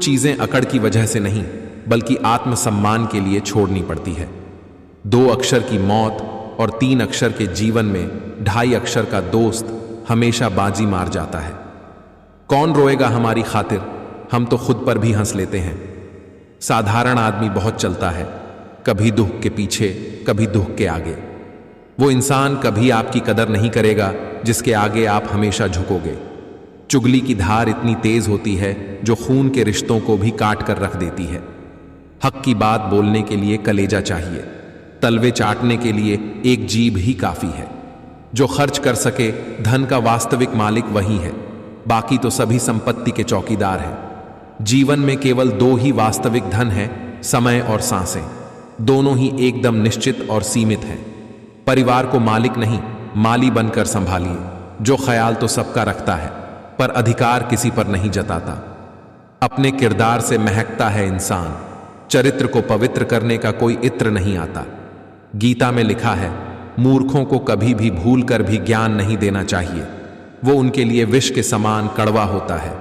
कुछ चीजें अकड़ की वजह से नहीं बल्कि आत्मसम्मान के लिए छोड़नी पड़ती है। 2 अक्षर की मौत और 3 अक्षर के जीवन में 2.5 अक्षर का दोस्त हमेशा बाजी मार जाता है। कौन रोएगा हमारी खातिर, हम तो खुद पर भी हंस लेते हैं। साधारण आदमी बहुत चलता है, कभी दुख के पीछे कभी दुख के आगे। वो इंसान कभी आपकी कदर नहीं करेगा जिसके आगे आप हमेशा झुकोगे। चुगली की धार इतनी तेज होती है जो खून के रिश्तों को भी काट कर रख देती है। हक की बात बोलने के लिए कलेजा चाहिए, तलवे चाटने के लिए एक जीभ ही काफी है। जो खर्च कर सके धन का वास्तविक मालिक वही है, बाकी तो सभी संपत्ति के चौकीदार हैं। जीवन में केवल 2 ही वास्तविक धन है, समय और सांसें। दोनों ही एकदम निश्चित और सीमित हैं। परिवार को मालिक नहीं माली बनकर संभालिए। जो ख्याल तो सबका रखता है पर अधिकार किसी पर नहीं जताता। अपने किरदार से महकता है इंसान, चरित्र को पवित्र करने का कोई इत्र नहीं आता। गीता में लिखा है, मूर्खों को कभी भी भूल कर भी ज्ञान नहीं देना चाहिए, वो उनके लिए विष के समान कड़वा होता है।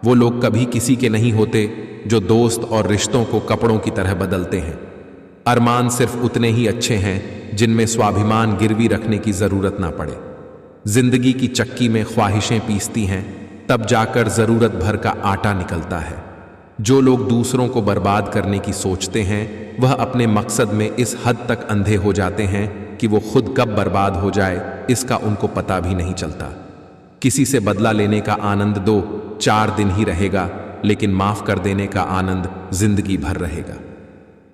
वो लोग कभी किसी के नहीं होते जो दोस्त और रिश्तों को कपड़ों की तरह बदलते हैं। अरमान सिर्फ उतने ही अच्छे हैं जिनमें स्वाभिमान गिरवी रखने की जरूरत ना पड़े। जिंदगी की चक्की में ख्वाहिशें पीसती हैं, तब जाकर जरूरत भर का आटा निकलता है। जो लोग दूसरों को बर्बाद करने की सोचते हैं वह अपने मकसद में इस हद तक अंधे हो जाते हैं कि वो खुद कब बर्बाद हो जाए इसका उनको पता भी नहीं चलता। किसी से बदला लेने का आनंद 2-4 दिन ही रहेगा, लेकिन माफ कर देने का आनंद जिंदगी भर रहेगा।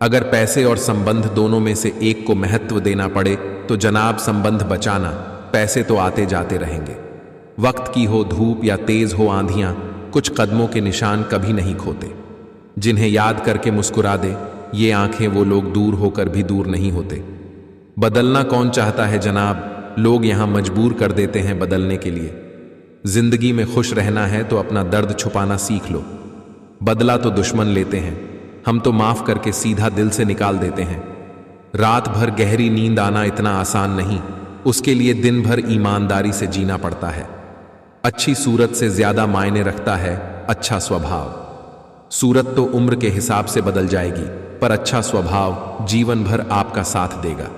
अगर पैसे और संबंध दोनों में से एक को महत्व देना पड़े तो जनाब संबंध बचाना, पैसे तो आते जाते रहेंगे। वक्त की हो धूप या तेज हो आंधियां, कुछ कदमों के निशान कभी नहीं खोते। जिन्हें याद करके मुस्कुरा दे ये आंखें, वो लोग दूर होकर भी दूर नहीं होते। बदलना कौन चाहता है जनाब, लोग यहां मजबूर कर देते हैं बदलने के लिए। जिंदगी में खुश रहना है तो अपना दर्द छुपाना सीख लो। बदला तो दुश्मन लेते हैं, हम तो माफ करके सीधा दिल से निकाल देते हैं। रात भर गहरी नींद आना इतना आसान नहीं, उसके लिए दिन भर ईमानदारी से जीना पड़ता है। अच्छी सूरत से ज्यादा मायने रखता है अच्छा स्वभाव। सूरत तो उम्र के हिसाब से बदल जाएगी, पर अच्छा स्वभाव जीवन भर आपका साथ देगा।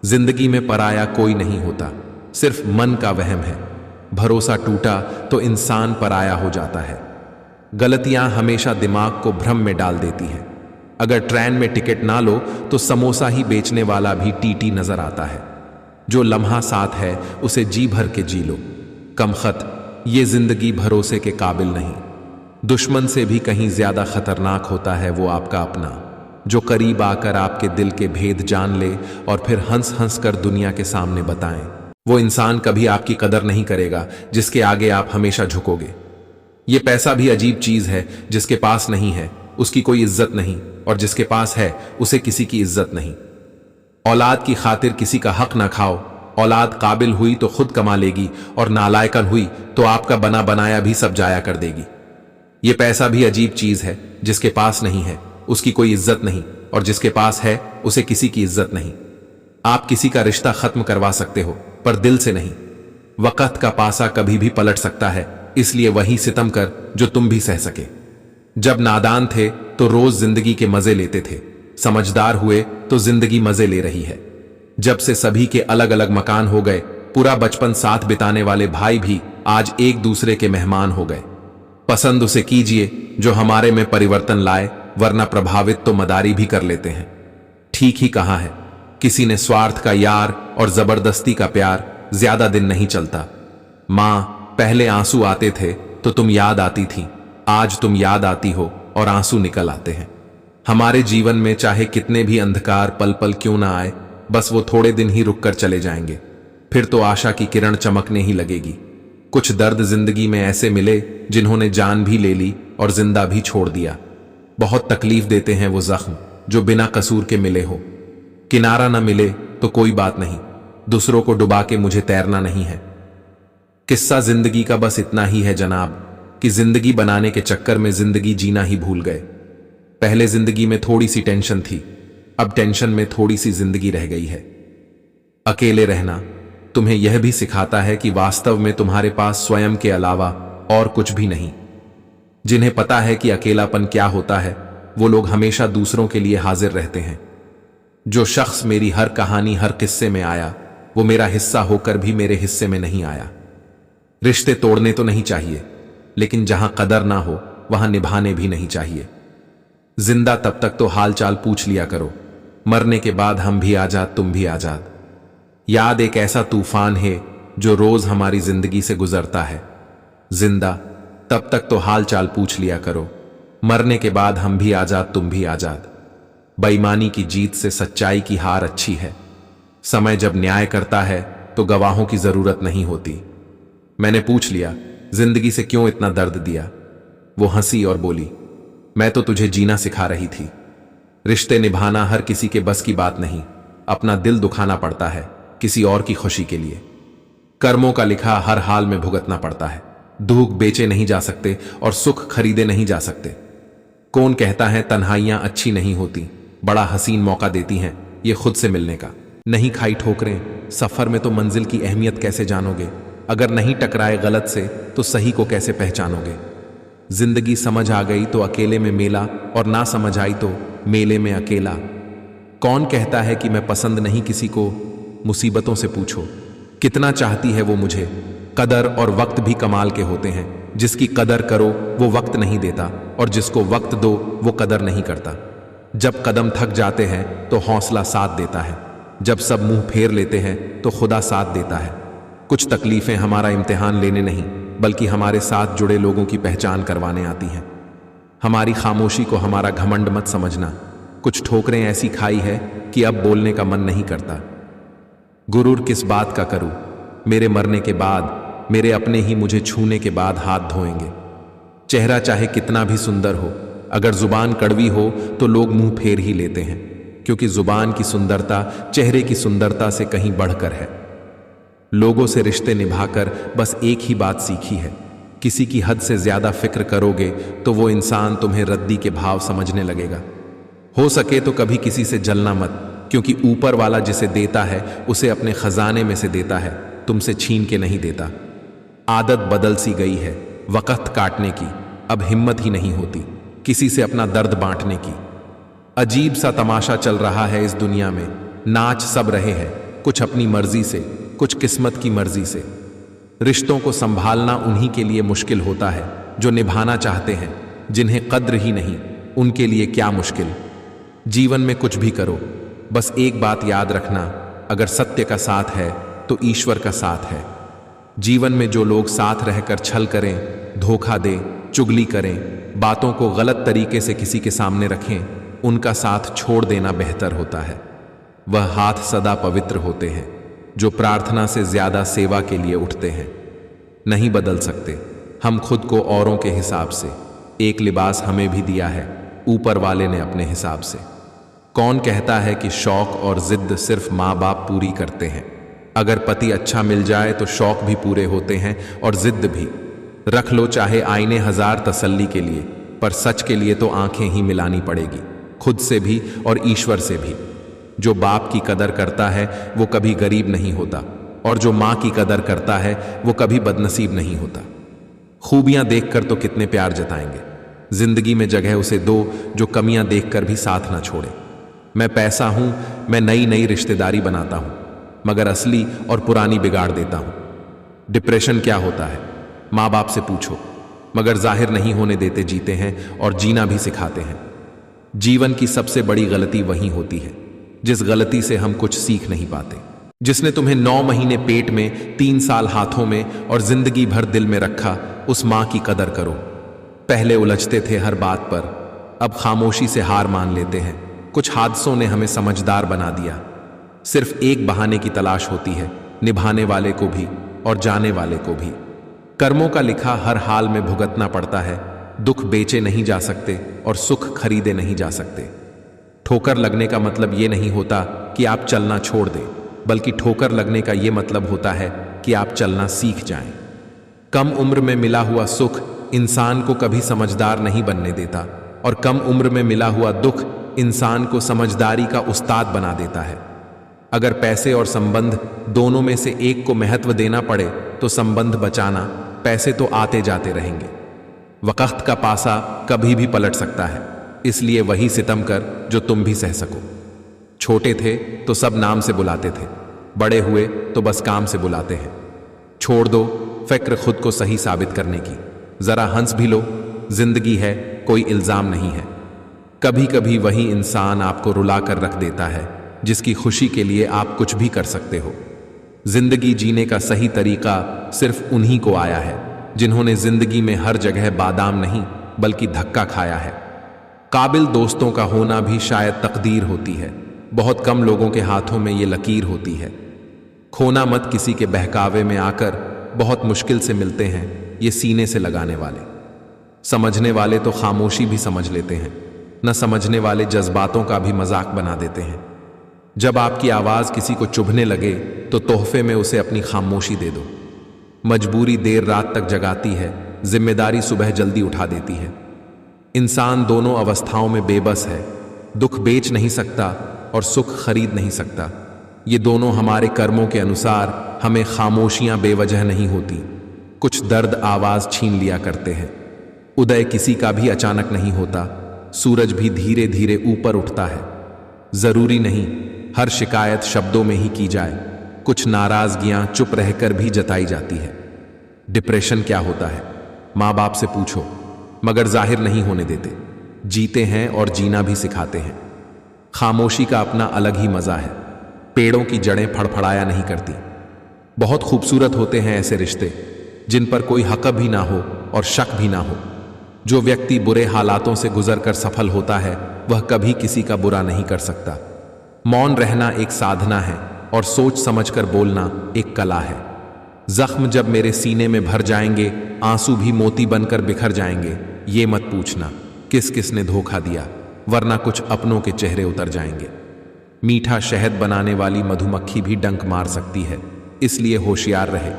जिंदगी में पराया कोई नहीं होता, सिर्फ मन का वहम है। भरोसा टूटा तो इंसान पराया हो जाता है। गलतियां हमेशा दिमाग को भ्रम में डाल देती हैं। अगर ट्रेन में टिकट ना लो तो समोसा ही बेचने वाला भी टीटी नजर आता है। जो लम्हा साथ है उसे जी भर के जी लो। कमखत, ये जिंदगी भरोसे के काबिल नहीं। दुश्मन से भी कहीं ज्यादा खतरनाक होता है वो आपका अपना, जो करीब आकर आपके दिल के भेद जान ले और फिर हंस हंस कर दुनिया के सामने बताएं। वो इंसान कभी आपकी कदर नहीं करेगा जिसके आगे आप हमेशा झुकोगे। ये पैसा भी अजीब चीज है, जिसके पास नहीं है उसकी कोई इज्जत नहीं, और जिसके पास है उसे किसी की इज्जत नहीं। औलाद की खातिर किसी का हक ना खाओ। औलाद काबिल हुई तो खुद कमा लेगी, और नालायकन हुई तो आपका बना बनाया भी सब जाया कर देगी। ये पैसा भी अजीब चीज है, जिसके पास नहीं है उसकी कोई इज्जत नहीं, और जिसके पास है उसे किसी की इज्जत नहीं। आप किसी का रिश्ता खत्म करवा सकते हो पर दिल से नहीं। वक्त का पासा कभी भी पलट सकता है, इसलिए वही सितम कर जो तुम भी सह सके। जब नादान थे तो रोज जिंदगी के मजे लेते थे, समझदार हुए तो जिंदगी मजे ले रही है। जब से सभी के अलग अलग मकान हो गए, पूरा बचपन साथ बिताने वाले भाई भी आज एक दूसरे के मेहमान हो गए। पसंद उसे कीजिए जो हमारे में परिवर्तन लाए, वरना प्रभावित तो मदारी भी कर लेते हैं। ठीक ही कहा है, किसी ने स्वार्थ का यार और जबरदस्ती का प्यार ज्यादा दिन नहीं चलता। मां, पहले आंसू आते थे तो तुम याद आती थी, आज तुम याद आती हो और आंसू निकल आते हैं। हमारे जीवन में चाहे कितने भी अंधकार पल पल क्यों ना आए, बस वो थोड़े दिन ही रुक कर चले जाएंगे, फिर तो आशा की किरण चमकने ही लगेगी। कुछ दर्द जिंदगी में ऐसे मिले जिन्होंने जान भी ले ली और जिंदा भी छोड़ दिया। बहुत तकलीफ देते हैं वो जख्म जो बिना कसूर के मिले हो। किनारा न मिले तो कोई बात नहीं, दूसरों को डुबा के मुझे तैरना नहीं है। किस्सा जिंदगी का बस इतना ही है जनाब, कि जिंदगी बनाने के चक्कर में जिंदगी जीना ही भूल गए। पहले जिंदगी में थोड़ी सी टेंशन थी, अब टेंशन में थोड़ी सी जिंदगी रह गई है। अकेले रहना तुम्हें यह भी सिखाता है कि वास्तव में तुम्हारे पास स्वयं के अलावा और कुछ भी नहीं। जिन्हें पता है कि अकेलापन क्या होता है, वो लोग हमेशा दूसरों के लिए हाजिर रहते हैं। जो शख्स मेरी हर कहानी, हर किस्से में आया, वो मेरा हिस्सा होकर भी मेरे हिस्से में नहीं आया। रिश्ते तोड़ने तो नहीं चाहिए, लेकिन जहां कदर ना हो वहां निभाने भी नहीं चाहिए। जिंदा तब तक तो हाल चाल पूछ लिया करो, मरने के बाद हम भी आजाद, तुम भी आजाद। याद एक ऐसा तूफान है जो रोज हमारी जिंदगी से गुजरता है। जिंदा तब तक तो हाल चाल पूछ लिया करो, मरने के बाद हम भी आजाद, तुम भी आजाद। बेईमानी की जीत से सच्चाई की हार अच्छी है। समय जब न्याय करता है तो गवाहों की जरूरत नहीं होती। मैंने पूछ लिया, जिंदगी से क्यों इतना दर्द दिया? वो हंसी और बोली, मैं तो तुझे जीना सिखा रही थी। रिश्ते निभाना हर किसी के बस की बात नहीं। अपना दिल दुखाना पड़ता है किसी और की खुशी के लिए। कर्मों का लिखा हर हाल में भुगतना पड़ता है। दुख बेचे नहीं जा सकते और सुख खरीदे नहीं जा सकते। कौन कहता है तन्हाइयां अच्छी नहीं होती, बड़ा हसीन मौका देती हैं ये खुद से मिलने का। नहीं खाई ठोकरें सफर में तो मंजिल की अहमियत कैसे जानोगे? अगर नहीं टकराए गलत से तो सही को कैसे पहचानोगे? जिंदगी समझ आ गई तो अकेले में मेला, और ना समझ आई तो मेले में अकेला। कौन कहता है कि मैं पसंद नहीं किसी को? मुसीबतों से पूछो कितना चाहती है वो मुझे। कदर और वक्त भी कमाल के होते हैं। जिसकी कदर करो वो वक्त नहीं देता, और जिसको वक्त दो वो कदर नहीं करता। जब कदम थक जाते हैं तो हौसला साथ देता है। जब सब मुंह फेर लेते हैं तो खुदा साथ देता है। कुछ तकलीफें हमारा इम्तिहान लेने नहीं, बल्कि हमारे साथ जुड़े लोगों की पहचान करवाने आती हैं। हमारी खामोशी को हमारा घमंड मत समझना। कुछ ठोकरें ऐसी खाई है कि अब बोलने का मन नहीं करता। गुरूर किस बात का करूं? मेरे मरने के बाद मेरे अपने ही मुझे छूने के बाद हाथ धोएंगे। चेहरा चाहे कितना भी सुंदर हो, अगर जुबान कड़वी हो तो लोग मुंह फेर ही लेते हैं, क्योंकि जुबान की सुंदरता चेहरे की सुंदरता से कहीं बढ़कर है। लोगों से रिश्ते निभाकर बस एक ही बात सीखी है, किसी की हद से ज्यादा फिक्र करोगे तो वो इंसान तुम्हें रद्दी के भाव समझने लगेगा। हो सके तो कभी किसी से जलना मत, क्योंकि ऊपर वाला जिसे देता है उसे अपने खजाने में से देता है, तुमसे छीन के नहीं देता। आदत बदल सी गई है वक़्त काटने की, अब हिम्मत ही नहीं होती किसी से अपना दर्द बांटने की। अजीब सा तमाशा चल रहा है इस दुनिया में। नाच सब रहे हैं, कुछ अपनी मर्जी से, कुछ किस्मत की मर्जी से। रिश्तों को संभालना उन्हीं के लिए मुश्किल होता है जो निभाना चाहते हैं। जिन्हें कद्र ही नहीं, उनके लिए क्या मुश्किल। जीवन में कुछ भी करो, बस एक बात याद रखना, अगर सत्य का साथ है तो ईश्वर का साथ है। जीवन में जो लोग साथ रहकर छल करें, धोखा दें, चुगली करें, बातों को गलत तरीके से किसी के सामने रखें, उनका साथ छोड़ देना बेहतर होता है। वह हाथ सदा पवित्र होते हैं जो प्रार्थना से ज्यादा सेवा के लिए उठते हैं। नहीं बदल सकते हम खुद को औरों के हिसाब से। एक लिबास हमें भी दिया है ऊपर वाले ने अपने हिसाब से। कौन कहता है कि शौक और जिद सिर्फ माँ बाप पूरी करते हैं? अगर पति अच्छा मिल जाए तो शौक भी पूरे होते हैं और जिद भी। रख लो चाहे आईने हजार तसल्ली के लिए, पर सच के लिए तो आंखें ही मिलानी पड़ेगी, खुद से भी और ईश्वर से भी। जो बाप की कदर करता है वो कभी गरीब नहीं होता, और जो माँ की कदर करता है वो कभी बदनसीब नहीं होता। खूबियां देखकर तो कितने प्यार जताएंगे, जिंदगी में जगह उसे दो जो कमियां देखकर भी साथ ना छोड़े। मैं पैसा हूं, मैं नई नई रिश्तेदारी बनाता हूं, मगर असली और पुरानी बिगाड़ देता हूं। डिप्रेशन क्या होता है माँ बाप से पूछो, मगर जाहिर नहीं होने देते जीते हैं और जीना भी सिखाते हैं। जीवन की सबसे बड़ी गलती वही होती है जिस गलती से हम कुछ सीख नहीं पाते। जिसने तुम्हें 9 महीने पेट में, 3 साल हाथों में और जिंदगी भर दिल में रखा, उस माँ की कदर करो। पहले उलझते थे हर बात पर, अब खामोशी से हार मान लेते हैं। कुछ हादसों ने हमें समझदार बना दिया। सिर्फ एक बहाने की तलाश होती है, निभाने वाले को भी और जाने वाले को भी। कर्मों का लिखा हर हाल में भुगतना पड़ता है। दुख बेचे नहीं जा सकते और सुख खरीदे नहीं जा सकते। ठोकर लगने का मतलब ये नहीं होता कि आप चलना छोड़ दें, बल्कि ठोकर लगने का ये मतलब होता है कि आप चलना सीख जाएं। कम उम्र में मिला हुआ सुख इंसान को कभी समझदार नहीं बनने देता, और कम उम्र में मिला हुआ दुख इंसान को समझदारी का उस्ताद बना देता है। अगर पैसे और संबंध दोनों में से एक को महत्व देना पड़े तो संबंध बचाना, पैसे तो आते जाते रहेंगे। वक़्त का पासा कभी भी पलट सकता है, इसलिए वही सितम कर जो तुम भी सह सको। छोटे थे तो सब नाम से बुलाते थे, बड़े हुए तो बस काम से बुलाते हैं। छोड़ दो फिक्र खुद को सही साबित करने की, जरा हंस भी लो, जिंदगी है, कोई इल्जाम नहीं है। कभी कभी वही इंसान आपको रुला कर रख देता है जिसकी खुशी के लिए आप कुछ भी कर सकते हो। जिंदगी जीने का सही तरीका सिर्फ उन्हीं को आया है जिन्होंने जिंदगी में हर जगह बादाम नहीं बल्कि धक्का खाया है। काबिल दोस्तों का होना भी शायद तकदीर होती है, बहुत कम लोगों के हाथों में ये लकीर होती है। खोना मत किसी के बहकावे में आकर, बहुत मुश्किल से मिलते हैं ये सीने से लगाने वाले। समझने वाले तो खामोशी भी समझ लेते हैं, न समझने वाले जज्बातों का भी मजाक बना देते हैं। जब आपकी आवाज किसी को चुभने लगे तो तोहफे में उसे अपनी खामोशी दे दो। मजबूरी देर रात तक जगाती है, जिम्मेदारी सुबह जल्दी उठा देती है। इंसान दोनों अवस्थाओं में बेबस है, दुख बेच नहीं सकता और सुख खरीद नहीं सकता। ये दोनों हमारे कर्मों के अनुसार हमें खामोशियां बेवजह नहीं होती, कुछ दर्द आवाज छीन लिया करते हैं। उदय किसी का भी अचानक नहीं होता, सूरज भी धीरे धीरे ऊपर उठता है। जरूरी नहीं हर शिकायत शब्दों में ही की जाए, कुछ नाराजगियां चुप रहकर भी जताई जाती है। डिप्रेशन क्या होता है माँ बाप से पूछो, मगर जाहिर नहीं होने देते। जीते हैं और जीना भी सिखाते हैं। खामोशी का अपना अलग ही मजा है, पेड़ों की जड़ें फड़फड़ाया नहीं करती। बहुत खूबसूरत होते हैं ऐसे रिश्ते जिन पर कोई हक भी ना हो और शक भी ना हो। जो व्यक्ति बुरे हालातों से गुजरकर सफल होता है वह कभी किसी का बुरा नहीं कर सकता। मौन रहना एक साधना है और सोच समझकर बोलना एक कला है। जख्म जब मेरे सीने में भर जाएंगे, आंसू भी मोती बनकर बिखर जाएंगे। ये मत पूछना किस किस ने धोखा दिया, वरना कुछ अपनों के चेहरे उतर जाएंगे। मीठा शहद बनाने वाली मधुमक्खी भी डंक मार सकती है, इसलिए होशियार रहे।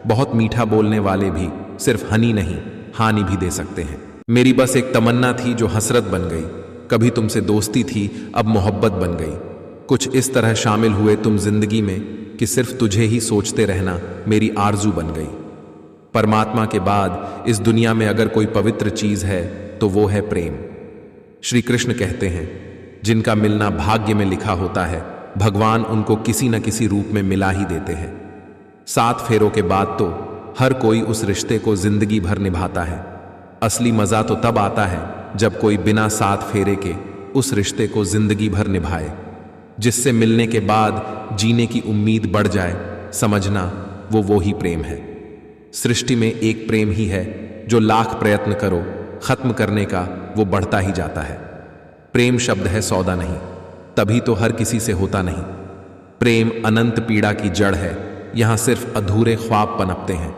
बहुत मीठा बोलने वाले भी सिर्फ हनी नहीं हानि भी दे सकते हैं। मेरी बस एक तमन्ना थी जो हसरत बन गई, कभी तुमसे दोस्ती थी अब मोहब्बत बन गई। कुछ इस तरह शामिल हुए तुम जिंदगी में कि सिर्फ तुझे ही सोचते रहना मेरी आरजू बन गई। परमात्मा के बाद इस दुनिया में अगर कोई पवित्र चीज है तो वो है प्रेम। श्री कृष्ण कहते हैं, जिनका मिलना भाग्य में लिखा होता है, भगवान उनको किसी न किसी रूप में मिला ही देते हैं। 7 फेरों के बाद तो हर कोई उस रिश्ते को जिंदगी भर निभाता है। असली मजा तो तब आता है जब कोई बिना 7 फेरे के उस रिश्ते को जिंदगी भर निभाए, जिससे मिलने के बाद जीने की उम्मीद बढ़ जाए। समझना वो ही प्रेम है। सृष्टि में एक प्रेम ही है जो लाख प्रयत्न करो खत्म करने का वो बढ़ता ही जाता है। प्रेम शब्द है सौदा नहीं, तभी तो हर किसी से होता नहीं। प्रेम अनंत पीड़ा की जड़ है, यहां सिर्फ अधूरे ख्वाब पनपते हैं।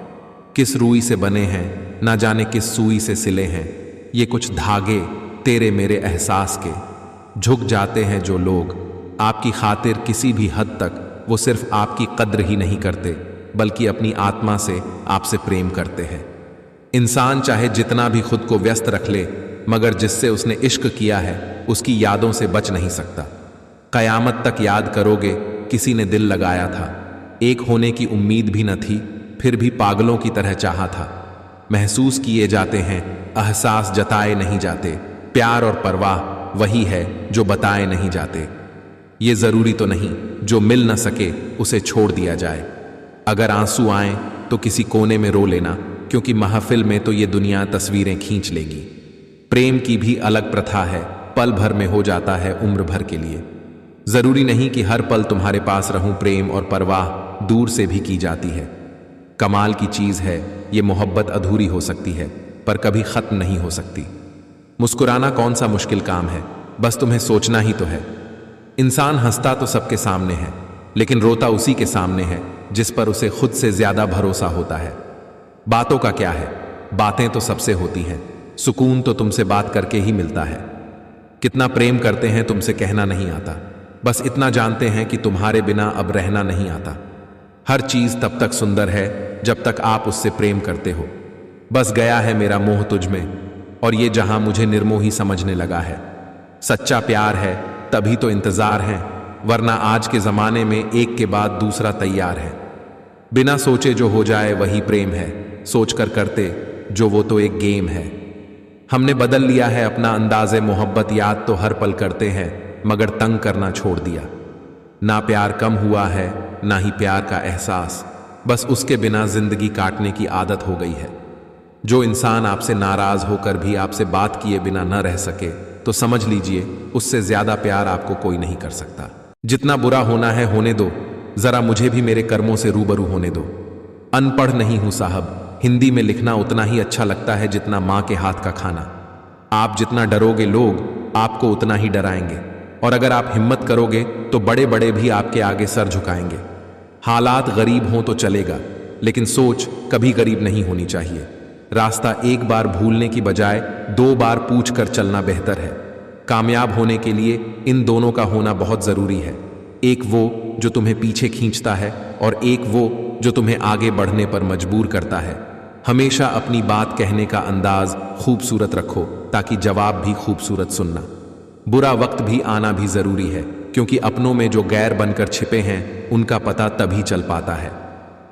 किस रूई से बने हैं ना जाने किस सुई से सिले हैं, ये कुछ धागे तेरे मेरे एहसास के। झुक जाते हैं जो लोग आपकी खातिर किसी भी हद तक, वो सिर्फ आपकी कद्र ही नहीं करते बल्कि अपनी आत्मा से आपसे प्रेम करते हैं। इंसान चाहे जितना भी खुद को व्यस्त रख ले, मगर जिससे उसने इश्क किया है उसकी यादों से बच नहीं सकता। कयामत तक याद करोगे किसी ने दिल लगाया था, एक होने की उम्मीद भी न थी, फिर भी पागलों की तरह चाहा था। महसूस किए जाते हैं, एहसास जताए नहीं जाते। प्यार और परवाह वही है जो बताए नहीं जाते। ये जरूरी तो नहीं जो मिल न सके उसे छोड़ दिया जाए। अगर आंसू आए तो किसी कोने में रो लेना, क्योंकि महफिल में तो ये दुनिया तस्वीरें खींच लेगी। प्रेम की भी अलग प्रथा है, पल भर में हो जाता है उम्र भर के लिए। जरूरी नहीं कि हर पल तुम्हारे पास रहूं, प्रेम और परवाह दूर से भी की जाती है। कमाल की चीज है ये मोहब्बत अधूरी हो सकती है पर कभी खत्म नहीं हो सकती। मुस्कुराना कौन सा मुश्किल काम है, बस तुम्हें सोचना ही तो है। इंसान हंसता तो सबके सामने है, लेकिन रोता उसी के सामने है जिस पर उसे खुद से ज्यादा भरोसा होता है। बातों का क्या है, बातें तो सबसे होती हैं, सुकून तो तुमसे बात करके ही मिलता है। कितना प्रेम करते हैं तुमसे कहना नहीं आता, बस इतना जानते हैं कि तुम्हारे बिना अब रहना नहीं आता। हर चीज तब तक सुंदर है जब तक आप उससे प्रेम करते हो। बस गया है मेरा मोह तुझ में, और ये जहां मुझे निर्मोही समझने लगा है। सच्चा प्यार है तभी तो इंतजार है, वरना आज के जमाने में एक के बाद दूसरा तैयार है। बिना सोचे जो हो जाए वही प्रेम है, सोचकर करते जो वो तो एक गेम है। हमने बदल लिया है अपना अंदाज़े मोहब्बत, याद तो हर पल करते हैं मगर तंग करना छोड़ दिया। ना प्यार कम हुआ है ना ही प्यार का एहसास, बस उसके बिना जिंदगी काटने की आदत हो गई है। जो इंसान आपसे नाराज होकर भी आपसे बात किए बिना न रह सके तो समझ लीजिए उससे ज्यादा प्यार आपको कोई नहीं कर सकता। जितना बुरा होना है होने दो, जरा मुझे भी मेरे कर्मों से रूबरू होने दो। अनपढ़ नहीं हूं साहब, हिंदी में लिखना उतना ही अच्छा लगता है जितना माँ के हाथ का खाना। आप जितना डरोगे लोग आपको उतना ही डराएंगे, और अगर आप हिम्मत करोगे तो बड़े बड़े भी आपके आगे सर झुकाएंगे। हालात गरीब हों तो चलेगा, लेकिन सोच कभी गरीब नहीं होनी चाहिए। रास्ता एक बार भूलने की बजाय 2 बार पूछ कर चलना बेहतर है। कामयाब होने के लिए इन दोनों का होना बहुत जरूरी है, एक वो जो तुम्हें पीछे खींचता है और एक वो जो तुम्हें आगे बढ़ने पर मजबूर करता है। हमेशा अपनी बात कहने का अंदाज खूबसूरत रखो ताकि जवाब भी खूबसूरत सुनना। बुरा वक्त भी आना भी जरूरी है, क्योंकि अपनों में जो गैर बनकर छिपे हैं उनका पता तभी चल पाता है।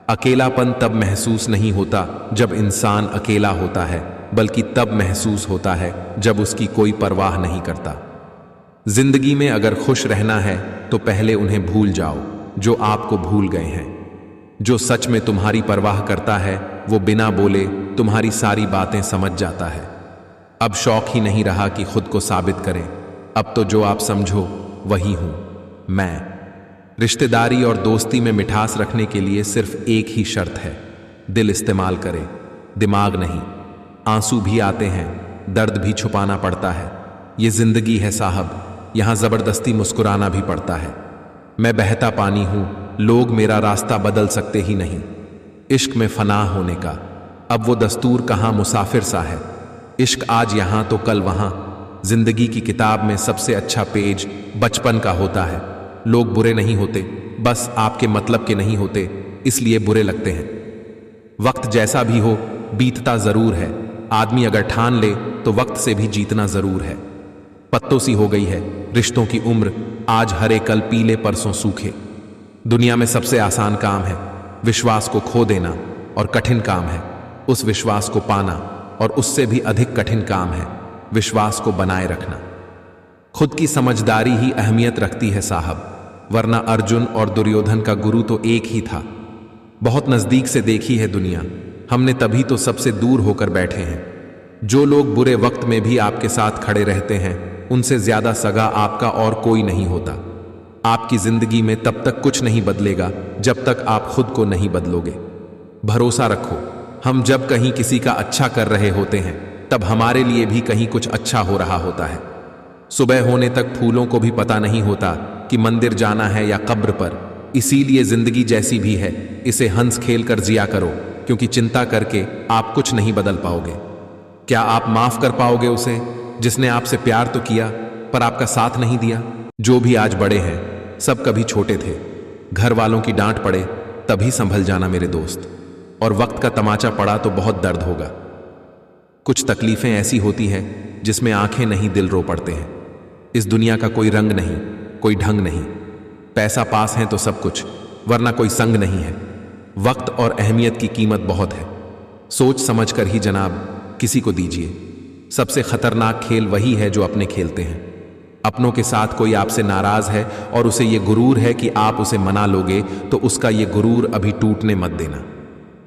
अकेलापन तब महसूस नहीं होता जब इंसान अकेला होता है, बल्कि तब महसूस होता है जब उसकी कोई परवाह नहीं करता। जिंदगी में अगर खुश रहना है तो पहले उन्हें भूल जाओ जो आपको भूल गए हैं। जो सच में तुम्हारी परवाह करता है वो बिना बोले तुम्हारी सारी बातें समझ जाता है। अब शौक ही नहीं रहा कि खुद को साबित करें, अब तो जो आप समझो वही हूं मैं। रिश्तेदारी और दोस्ती में मिठास रखने के लिए सिर्फ एक ही शर्त है, दिल इस्तेमाल करे, दिमाग नहीं। आंसू भी आते हैं, दर्द भी छुपाना पड़ता है। ये जिंदगी है साहब, यहां जबरदस्ती मुस्कुराना भी पड़ता है। मैं बहता पानी हूं, लोग मेरा रास्ता बदल सकते ही नहीं। इश्क में फना होने का अब वो दस्तूर कहां मुसाफिर सा है। इश्क आज यहां तो कल वहां। जिंदगी की किताब में सबसे अच्छा पेज बचपन का होता है। लोग बुरे नहीं होते, बस आपके मतलब के नहीं होते, इसलिए बुरे लगते हैं। वक्त जैसा भी हो बीतता जरूर है। आदमी अगर ठान ले तो वक्त से भी जीतना जरूर है। पत्तों सी हो गई है रिश्तों की उम्र, आज हरे कल पीले परसों सूखे। दुनिया में सबसे आसान काम है विश्वास को खो देना, और कठिन काम है उस विश्वास को पाना, और उससे भी अधिक कठिन काम है विश्वास को बनाए रखना। खुद की समझदारी ही अहमियत रखती है साहब, वरना अर्जुन और दुर्योधन का गुरु तो एक ही था। बहुत नजदीक से देखी है दुनिया, हमने तभी तो सबसे दूर होकर बैठे हैं। जो लोग बुरे वक्त में भी आपके साथ खड़े रहते हैं उनसे ज्यादा सगा आपका और कोई नहीं होता। आपकी जिंदगी में तब तक कुछ नहीं बदलेगा जब तक आप खुद को नहीं बदलोगे। भरोसा रखो, हम जब कहीं किसी का अच्छा कर रहे होते हैं तब हमारे लिए भी कहीं कुछ अच्छा हो रहा होता है। सुबह होने तक फूलों को भी पता नहीं होता कि मंदिर जाना है या कब्र पर। इसीलिए जिंदगी जैसी भी है इसे हंस खेल कर जिया करो, क्योंकि चिंता करके आप कुछ नहीं बदल पाओगे। क्या आप माफ कर पाओगे उसे जिसने आपसे प्यार तो किया पर आपका साथ नहीं दिया? जो भी आज बड़े हैं सब कभी छोटे थे। घर वालों की डांट पड़े तभी संभल जाना मेरे दोस्त, और वक्त का तमाचा पड़ा तो बहुत दर्द होगा। कुछ तकलीफें ऐसी होती हैं जिसमें आंखें नहीं दिल रो पड़ते हैं। इस दुनिया का कोई रंग नहीं, कोई ढंग नहीं। पैसा पास है तो सब कुछ, वरना कोई संग नहीं है। वक्त और अहमियत की कीमत बहुत है, सोच समझ कर ही जनाब किसी को दीजिए। सबसे खतरनाक खेल वही है जो अपने खेलते हैं। अपनों के साथ कोई आपसे नाराज है और उसे ये गुरूर है कि आप उसे मना लोगे तो उसका ये गुरूर अभी टूटने मत देना।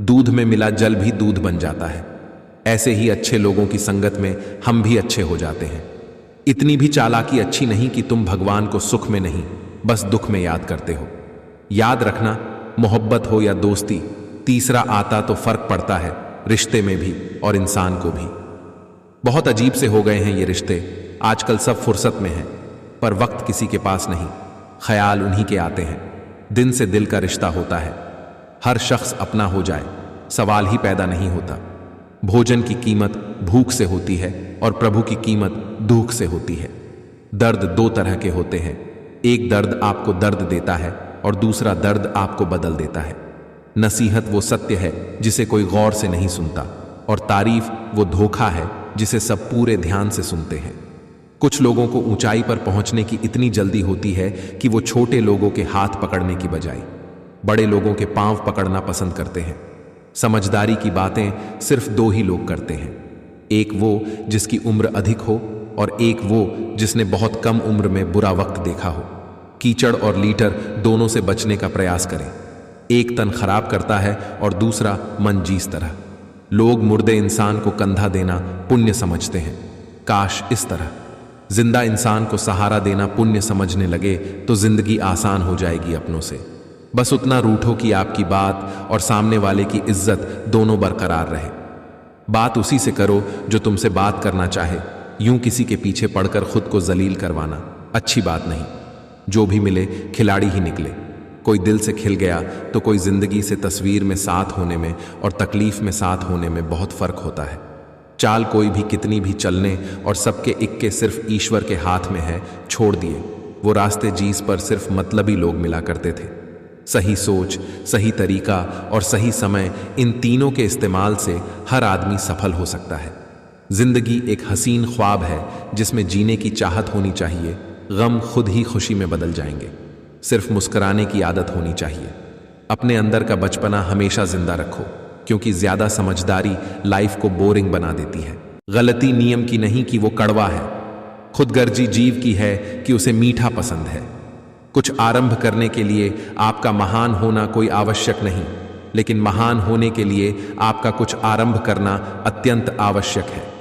दूध में मिला जल भी दूध बन जाता है। ऐसे ही अच्छे लोगों की संगत में हम भी अच्छे हो जाते हैं। इतनी भी चालाकी अच्छी नहीं कि तुम भगवान को सुख में नहीं बस दुख में याद करते हो। याद रखना, मोहब्बत हो या दोस्ती, तीसरा आता तो फर्क पड़ता है रिश्ते में भी और इंसान को भी। बहुत अजीब से हो गए हैं ये रिश्ते, आजकल सब फुर्सत में हैं पर वक्त किसी के पास नहीं। ख्याल उन्हीं के आते हैं। दिन से दिल का रिश्ता होता है। हर शख्स अपना हो जाए सवाल ही पैदा नहीं होता। भोजन की कीमत भूख से होती है और प्रभु की कीमत दुख से होती है। दर्द 2 तरह के होते हैं, एक दर्द आपको दर्द देता है और दूसरा दर्द आपको बदल देता है। नसीहत वो सत्य है जिसे कोई गौर से नहीं सुनता, और तारीफ वो धोखा है जिसे सब पूरे ध्यान से सुनते हैं। कुछ लोगों को ऊंचाई पर पहुंचने की इतनी जल्दी होती है कि वो छोटे लोगों के हाथ पकड़ने की बजाय बड़े लोगों के पांव पकड़ना पसंद करते हैं। समझदारी की बातें सिर्फ 2 ही लोग करते हैं, एक वो जिसकी उम्र अधिक हो और एक वो जिसने बहुत कम उम्र में बुरा वक्त देखा हो। कीचड़ और लीटर दोनों से बचने का प्रयास करें। एक तन खराब करता है और दूसरा मन जीस तरह। लोग मुर्दे इंसान को कंधा देना पुण्य समझते हैं। काश इस तरह जिंदा इंसान को सहारा देना पुण्य समझने लगे तो जिंदगी आसान हो जाएगी अपनों से। बस उतना रूठो कि आपकी बात और सामने वाले की इज्जत दोनों बरकरार रहे। बात उसी से करो जो तुमसे बात करना चाहे। यूं किसी के पीछे पड़कर खुद को जलील करवाना अच्छी बात नहीं। जो भी मिले खिलाड़ी ही निकले। कोई दिल से खिल गया तो कोई जिंदगी से तस्वीर में साथ होने में और तकलीफ में साथ होने में बहुत फर्क होता है। चाल कोई भी कितनी भी चलने और सबके इक्के सिर्फ ईश्वर के हाथ में है, छोड़ दिए वो रास्ते जीस पर सिर्फ मतलबी लोग मिला करते थे। सही सोच, सही तरीका और सही समय, इन तीनों के इस्तेमाल से हर आदमी सफल हो सकता है। जिंदगी एक हसीन ख्वाब है जिसमें जीने की चाहत होनी चाहिए। गम खुद ही खुशी में बदल जाएंगे। सिर्फ मुस्कुराने की आदत होनी चाहिए। अपने अंदर का बचपना हमेशा जिंदा रखो, क्योंकि ज्यादा समझदारी लाइफ को बोरिंग बना देती है। गलती नियम की नहीं कि वो कड़वा है, खुदगर्जी जीव की है कि उसे मीठा पसंद है। कुछ आरंभ करने के लिए आपका महान होना कोई आवश्यक नहीं, लेकिन महान होने के लिए आपका कुछ आरंभ करना अत्यंत आवश्यक है।